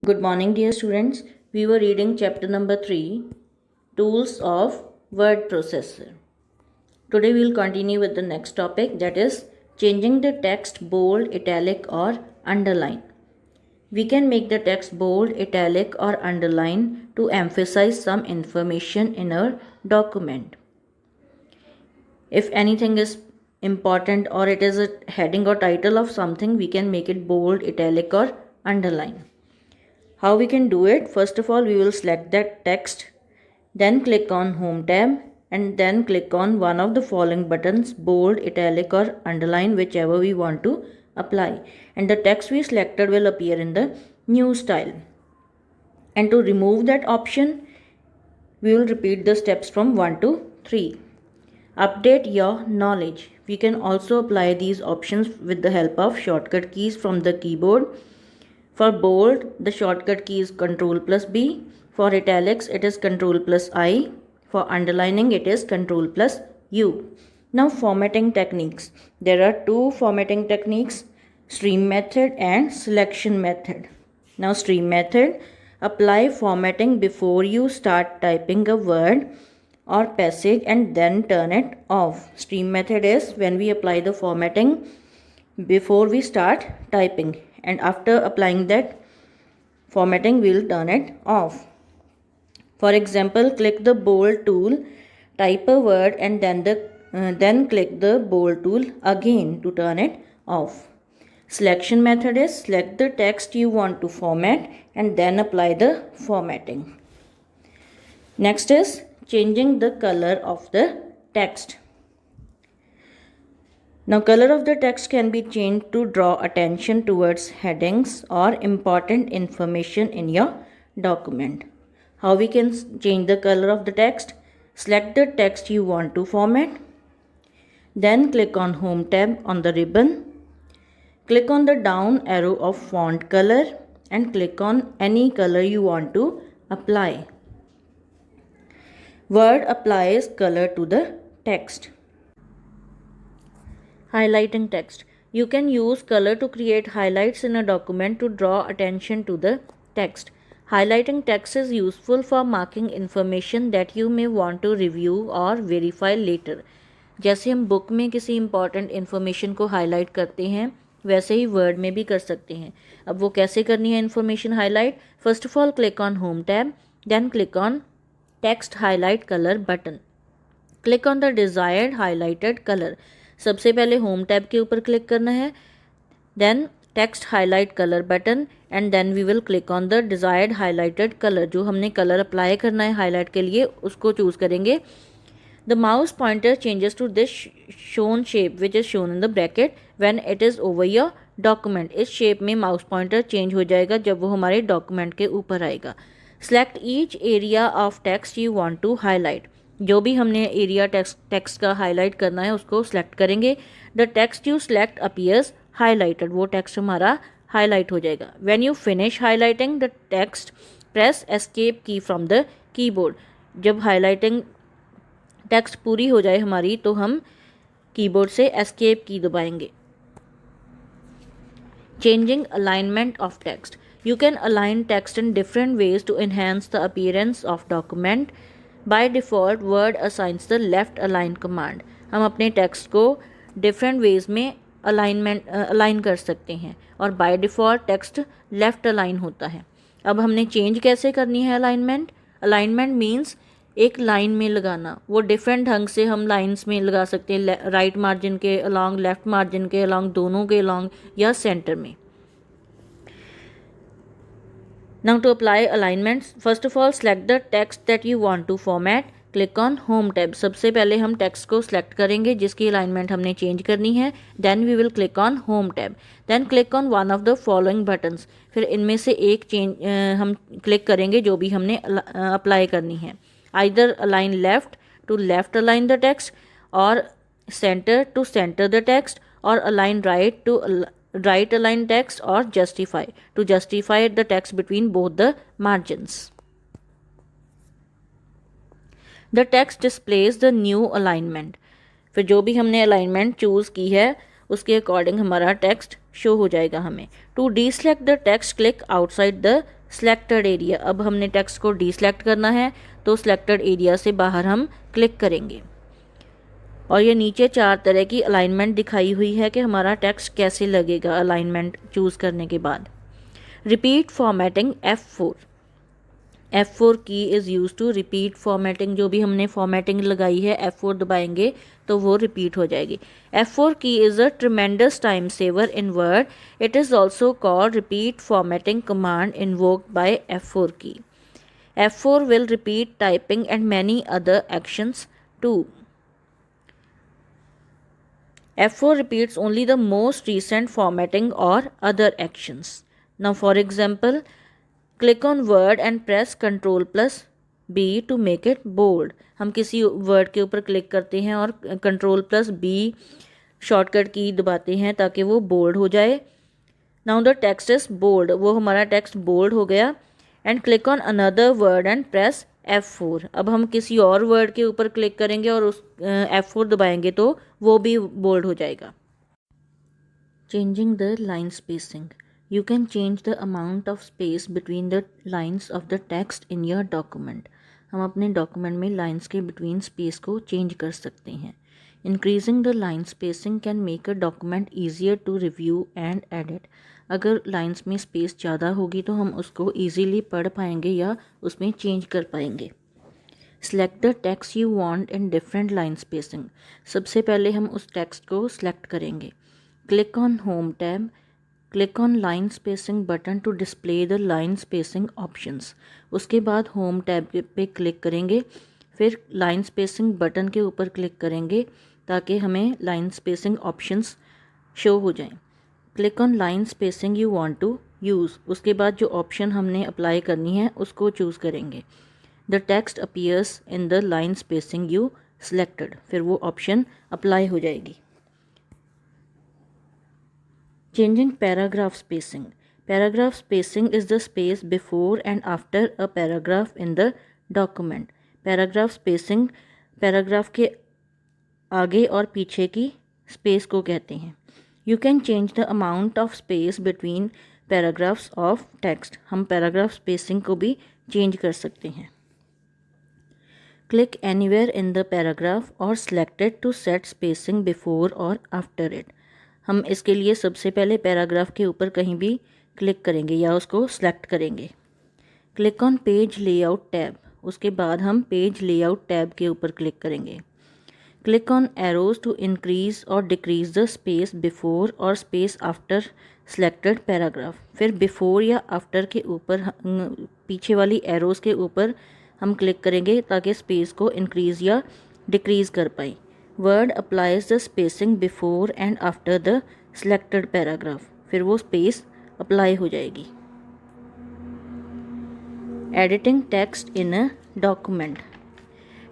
Good morning, dear students. We were reading chapter number 3, Tools of Word Processor. Today we will continue with the next topic, that is changing the text bold, italic or underline. We can make the text bold, italic or underline to emphasize some information in our document. If anything is important or it is a heading or title of something, we can make it bold, italic or underline. How we can do it? First of all, we will select that text, then click on Home tab and then click on one of the following buttons, bold, italic or underline, whichever we want to apply. And the text we selected will appear in the new style. And to remove that option, we will repeat the steps from 1 to 3. Update your knowledge. We can also apply these options with the help of shortcut keys from the keyboard. For bold, the shortcut key is Ctrl plus B. For italics, it is Ctrl plus I. For underlining, it is Ctrl plus U. Now, formatting techniques. There are two formatting techniques, stream method and selection method. Now, stream method, apply formatting before you start typing a word or passage and then turn it off. Stream method is when we apply the formatting before we start typing, and after applying that formatting we will turn it off. For example, click the bold tool, type a word and then click the bold tool again to turn it off. Selection method is select the text you want to format and then apply the formatting. Next is changing the color of the text. Now, color of the text can be changed to draw attention towards headings or important information in your document. How we can change the color of the text? Select the text you want to format. Then click on Home tab on the ribbon. Click on the down arrow of font color and click on any color you want to apply. Word applies color to the text. Highlighting text. You can use color to create highlights in a document to draw attention to the text. Highlighting text is useful for marking information that you may want to review or verify later. जैसे हम book में किसी important information को highlight करते हैं, वैसे ही word में भी कर सकते हैं. अब वो कैसे करनी है information highlight? First of all click on home tab, then click on text highlight colour button. Click on the desired highlighted colour. सबसे पहले होम टैब के ऊपर क्लिक करना है, then text highlight colour button and then we will click on the desired highlighted colour. जो हमने colour apply करना है हाईलाइट के लिए उसको चूज़ करेंगे. The mouse pointer changes to this shown shape which is shown in the bracket when it is over your document. इस shape में माउस पॉइंटर चेंज हो जाएगा जब वो हमारे डॉक्यूमेंट के ऊपर आएगा. Select each area of text you want to highlight. जो भी हमने एरिया टेक्स्ट का हाईलाइट करना है उसको सिलेक्ट करेंगे. The text you select appears highlighted. वो टेक्स्ट हमारा हाईलाइट हो जाएगा. When you finish highlighting the text press escape की फ्रॉम द कीबोर्ड. जब हाईलाइटिंग टेक्स्ट पूरी हो जाए हमारी तो हम कीबोर्ड से एस्केप की दबाएंगे. Changing alignment of text. You can align text in different ways to enhance the appearance of document. By default, Word assigns the left align command. हम अपने टेक्स्ट को different ways में अलाइन कर सकते हैं और by default text left align होता है. अब हमने चेंज कैसे करनी है अलाइनमेंट? अलाइनमेंट मीन्स एक लाइन में लगाना. वो डिफरेंट ढंग से हम लाइंस में लगा सकते हैं, राइट मार्जिन के अलॉन्ग, लेफ्ट मार्जिन के अलॉन्ग, दोनों के अलॉन्ग या सेंटर में. Now to apply alignments, first of all select the text that you want to format. Click on Home tab. सबसे पहले हम टेक्स्ट को select करेंगे जिसकी अलाइनमेंट हमने चेंज करनी है. Then we will click on Home tab. Then click on one of the following buttons. फिर इनमें से एक चेंज हम क्लिक करेंगे जो भी हमने अप्लाई करनी है. Either align left to left align the text, or center to center the text, or align right to right align text, or justify to justify the text between both the margins. The text displays the new alignment. फिर जो भी हमने alignment choose की है उसके according हमारा text show हो जाएगा हमें. To deselect the text click outside the selected area, अब हमने टेक्स्ट को डीसेलेक्ट करना है तो सिलेक्टेड एरिया से बाहर हम क्लिक करेंगे। और ये नीचे 4 तरह की अलाइनमेंट दिखाई हुई है कि हमारा टेक्स्ट कैसे लगेगा अलाइनमेंट चूज़ करने के बाद। Repeat formatting F4 key is use to repeat formatting, जो भी हमने फॉर्मेटिंग लगाई है F4 दबाएंगे तो वो रिपीट हो जाएगी। F4 key is a tremendous time saver in Word, it is also called repeat formatting command invoked by F4 key. F4 will repeat typing and many other actions too. F4 repeats only the most recent formatting or other actions. Now for example, click on word and press Ctrl plus B to make it bold. हम किसी word के ऊपर click करते हैं और Ctrl plus B shortcut की दबाते हैं ताकि वो बोल्ड हो जाए। Now the text is bold, वो हमारा टेक्स्ट बोल्ड हो गया। And click on another word and press F4। अब हम किसी और वर्ड के ऊपर क्लिक करेंगे और उस F4 दबाएंगे तो वो भी बोल्ड हो जाएगा। Changing the line spacing, you can change the amount of space between the lines of the text in your document. हम अपने डॉक्यूमेंट में लाइंस के बिटवीन स्पेस को चेंज कर सकते हैं। Increasing the line spacing can make a document easier to review and edit. अगर lines में स्पेस ज़्यादा होगी तो हम उसको ईजीली पढ़ पाएंगे या उसमें चेंज कर पाएंगे। Select the text you want in different line spacing, सबसे पहले हम उस टेक्स्ट को सिलेक्ट करेंगे। Click on home tab, click on line spacing button to display the line spacing options. उसके बाद होम टैब पे क्लिक करेंगे, फिर लाइन स्पेसिंग बटन के ऊपर क्लिक करेंगे ताकि हमें लाइन स्पेसिंग ऑप्शंस शो हो जाएं। Click on line spacing you want to use, उसके बाद जो ऑप्शन हमने अप्लाई करनी है उसको चूज़ करेंगे। The text appears in the line spacing you selected, फिर वो ऑप्शन अप्लाई हो जाएगी। Changing paragraph spacing. Paragraph spacing is the space before and after a paragraph in the document. Paragraph spacing paragraph के आगे और पीछे की स्पेस को कहते हैं। You can change the amount of space between paragraphs of text. हम paragraph spacing को भी चेंज कर सकते हैं। Click anywhere in the paragraph or select it to set spacing before or after it. हम इसके लिए सबसे पहले पैराग्राफ के ऊपर कहीं भी क्लिक करेंगे या उसको सिलेक्ट करेंगे। Click on page layout tab, उसके बाद हम पेज लेआउट टैब के ऊपर क्लिक करेंगे। Click on arrows to increase और डिक्रीज द स्पेस बिफोर और स्पेस आफ्टर सिलेक्टेड पैराग्राफ। फिर बिफोर या आफ्टर के ऊपर पीछे वाली एरोज के ऊपर हम क्लिक करेंगे ताकि स्पेस को इंक्रीज या डिक्रीज कर पाएँ। Word applies the spacing before and after the selected paragraph, फिर वो स्पेस अप्लाई हो जाएगी। Editing text in a document.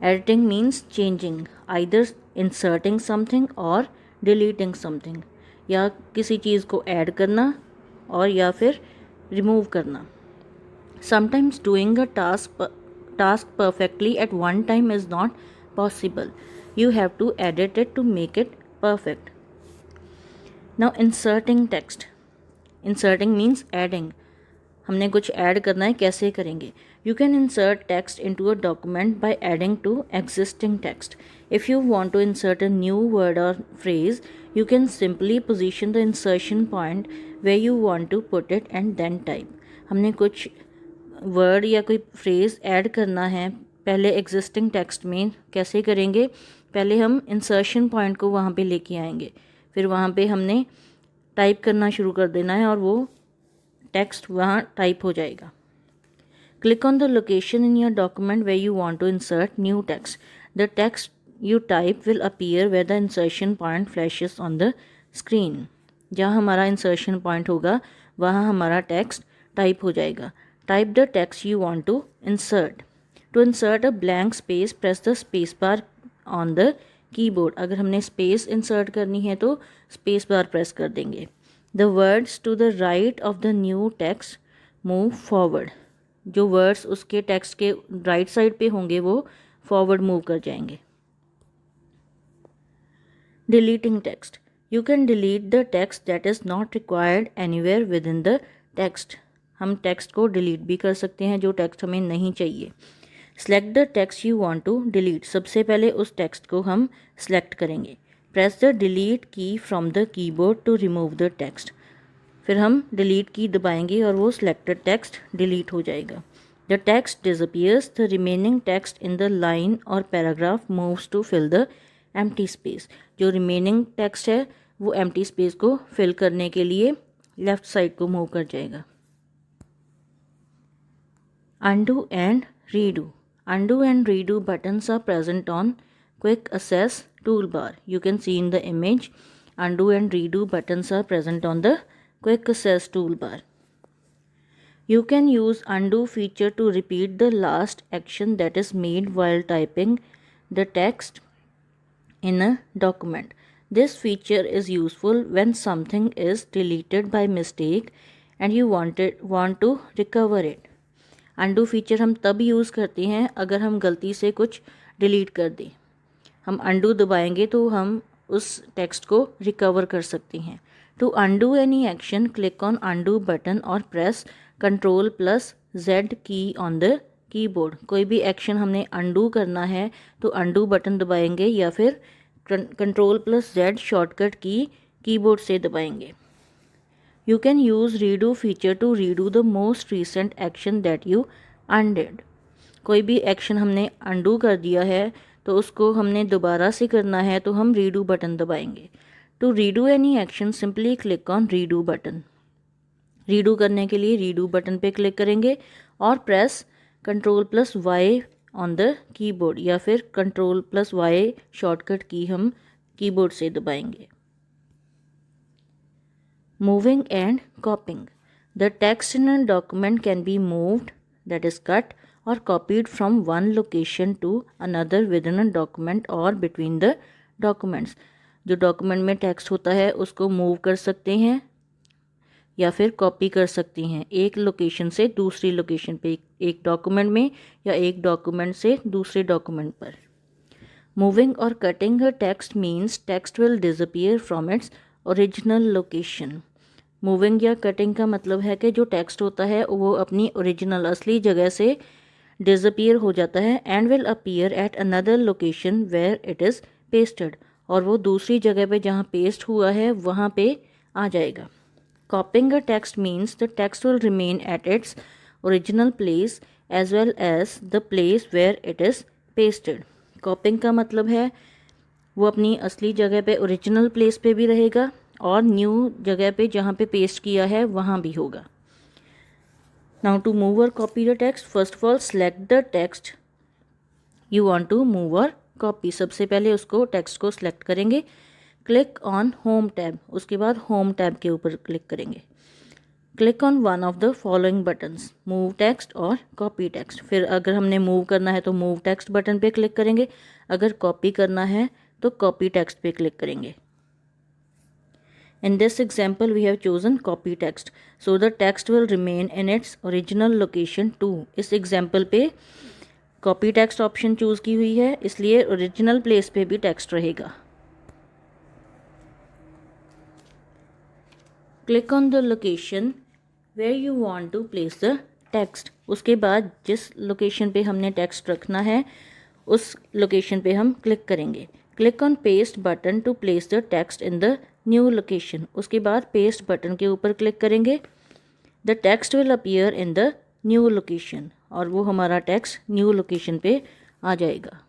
Editing means changing, either inserting something और डिलीटिंग समथिंग, या किसी चीज़ को ऐड करना और या फिर रिमूव करना। Sometimes doing a task perfectly at one time is not possible. You have to edit it to make it perfect. Now inserting text. Inserting means adding. हमने कुछ ऐड करना है, कैसे करेंगे? You can insert text into a document by adding to existing text. If you want to insert a new word or phrase, you can simply position the insertion point where you want to put it and then type. हमने कुछ word या कोई phrase add करना है पहले existing text में, कैसे करेंगे? पहले हम इंसर्शन पॉइंट को वहाँ पे लेके आएंगे, फिर वहाँ पे हमने टाइप करना शुरू कर देना है और वो टेक्स्ट वहाँ टाइप हो जाएगा। Click on the location in your document where you want to insert new text. The text you type will appear where the insertion point flashes on the screen. जहाँ हमारा इंसर्शन पॉइंट होगा वहाँ हमारा text type हो जाएगा। Type the text you want to insert. To insert a blank space press the space bar on the keyboard. अगर हमने space insert करनी है तो स्पेस बार प्रेस कर देंगे। The words to the right of the new text move forward. जो words उसके text के राइट साइड पे होंगे वो फॉरवर्ड मूव कर जाएंगे। Deleting text. You can delete the text that is not required anywhere within the text. हम text को डिलीट भी कर सकते हैं जो टेक्स्ट हमें नहीं चाहिए। Select the text you want to delete, सबसे पहले उस टेक्स्ट को हम सेलेक्ट करेंगे। Press the delete key from the keyboard to remove the text, फिर हम डिलीट की दबाएंगे और वो सिलेक्टेड टेक्स्ट डिलीट हो जाएगा। The text disappears, the remaining text in the line और paragraph moves to fill the empty space. जो रिमेनिंग टेक्स्ट है वो एम्प्टी स्पेस को फिल करने के लिए लेफ़्ट साइड को मूव कर जाएगा। Undo and redo, undo and redo buttons are present on quick access toolbar. You can see in the image, undo and redo buttons are present on the quick access toolbar. You can use undo feature to repeat the last action that is made while typing the text in a document. This feature is useful when something is deleted by mistake and you want to recover it. Undo feature हम तब use करते हैं अगर हम गलती से कुछ delete कर दें। हम अनडू दबाएंगे तो हम उस टेक्स्ट को रिकवर कर सकते हैं। To undo any action click on undo button और press Ctrl+Z key on the keyboard. कोई भी एक्शन हमने अनडू करना है तो अनडू बटन दबाएंगे या फिर Ctrl+Z शॉर्टकट की कीबोर्ड से दबाएंगे। You can use redo feature to redo the most recent action that you undid. कोई भी एक्शन हमने undo कर दिया है तो उसको हमने दोबारा से करना है तो हम redo बटन दबाएंगे। To redo any action simply click on redo button. redo करने के लिए redo बटन पे क्लिक करेंगे और press Ctrl+Y on the keyboard या फिर Ctrl+Y शॉर्टकट की हम कीबोर्ड से दबाएंगे। Moving and copying. The text in a document can be moved, that is cut, or copied from one location to another within a document or between the documents. जो document में text होता है उसको move कर सकते हैं या फिर कॉपी कर सकते हैं एक लोकेशन से दूसरी लोकेशन पे, एक डॉक्यूमेंट में या एक डॉक्यूमेंट से दूसरे डॉक्यूमेंट पर। मूविंग और cutting a text means text will disappear from its original location. Moving या कटिंग का मतलब है कि जो टेक्स्ट होता है वो अपनी ओरिजिनल असली जगह से डिसअपियर हो जाता है and will appear at another location where it is pasted, और वो दूसरी जगह पे जहाँ पेस्ट हुआ है वहाँ पे आ जाएगा। Copying a text means the text will remain at its original place as well as the place where it is pasted. Copying का मतलब है वो अपनी असली जगह पे ओरिजिनल प्लेस पे भी रहेगा और न्यू जगह पे जहाँ पे पेस्ट किया है वहाँ भी होगा। नाउ टू मूव और copy the text, first of all select the text you want to move और कॉपी। सबसे पहले उसको टेक्स्ट को सिलेक्ट करेंगे। क्लिक ऑन होम टैब, उसके बाद होम टैब के ऊपर क्लिक करेंगे। Click on one of the following buttons, move text और कॉपी टेक्स्ट। फिर अगर हमने मूव करना है तो मूव टेक्स्ट बटन पे क्लिक करेंगे, अगर कॉपी करना है तो कॉपी टेक्स्ट पे क्लिक करेंगे। In this example we have chosen copy text, so the text will remain in its original location too. इस example पे copy text option चूज़ की हुई है इसलिए original place पे भी text रहेगा। Click on the location where you want to place the text. उसके बाद जिस location पे हमने text रखना है उस location पे हम click करेंगे। Click on paste button to place the text in the new location. उसके बाद paste button के ऊपर click करेंगे। The text will appear in the new location और वो हमारा text new location पे आ जाएगा।